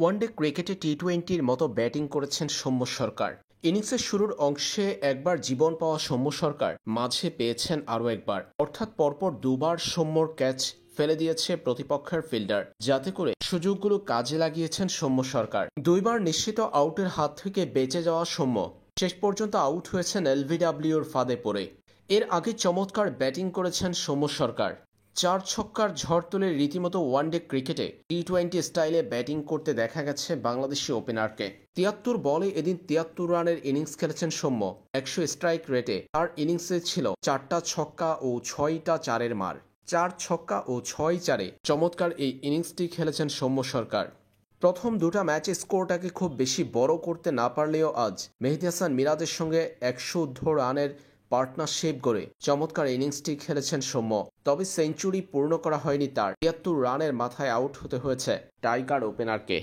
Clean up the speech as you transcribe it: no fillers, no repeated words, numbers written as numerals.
One day ক্রিকেটে টি-টোয়েন্টির মতো batting করেছেন সৌম্য সরকার। ইনিংসের শুরুর অংশে একবার জীবন পাওয়া সৌম্য সরকার মাঝে পেয়েছেন আরও একবার, অর্থাৎ পরপর দুবার সৌম্যর ক্যাচ ফেলে দিয়েছে প্রতিপক্ষের ফিল্ডার, যাতে করে সুযোগগুলো কাজে লাগিয়েছেন সৌম্য সরকার। দুইবার নিশ্চিত আউটের হাত থেকে বেঁচে যাওয়া সৌম্য শেষ পর্যন্ত আউট হয়েছেন এলবিডব্লিউর ফাঁদে পড়ে। এর আগে চমৎকার ব্যাটিং করেছেন সৌম্য সরকার। 4 ছক্কার ঝড় তুলে রীতিমতো ওয়ানডে ক্রিকেটে টি-টোয়েন্টি স্টাইলে ব্যাটিং করতে দেখা গেছে বাংলাদেশি ওপেনারকে। 73 বলে এদিন 73 রানের ইনিংস খেলেছেন সৌম্য। 100 স্ট্রাইক রেটে তার ইনিংসে ছিল 4টা ছক্কা ও 6টা চারের মার। 4 ছক্কা ও 6 চারে চমৎকার এই ইনিংসটি খেলেছেন সৌম্য সরকার। প্রথম দুটা ম্যাচে স্কোরটাকে খুব বেশি বড় করতে না পারলেও আজ মেহেদী হাসান মিরাজের সঙ্গে 100 রানের পার্টনারশিপ গড়ে চমৎকার ইনিংসটি খেলেছেন সৌম্য। তবে সেঞ্চুরি পূর্ণ করা হয়নি তার। 73 রানের মাথায় আউট হতে হয়েছে টাইগার ওপেনারকে।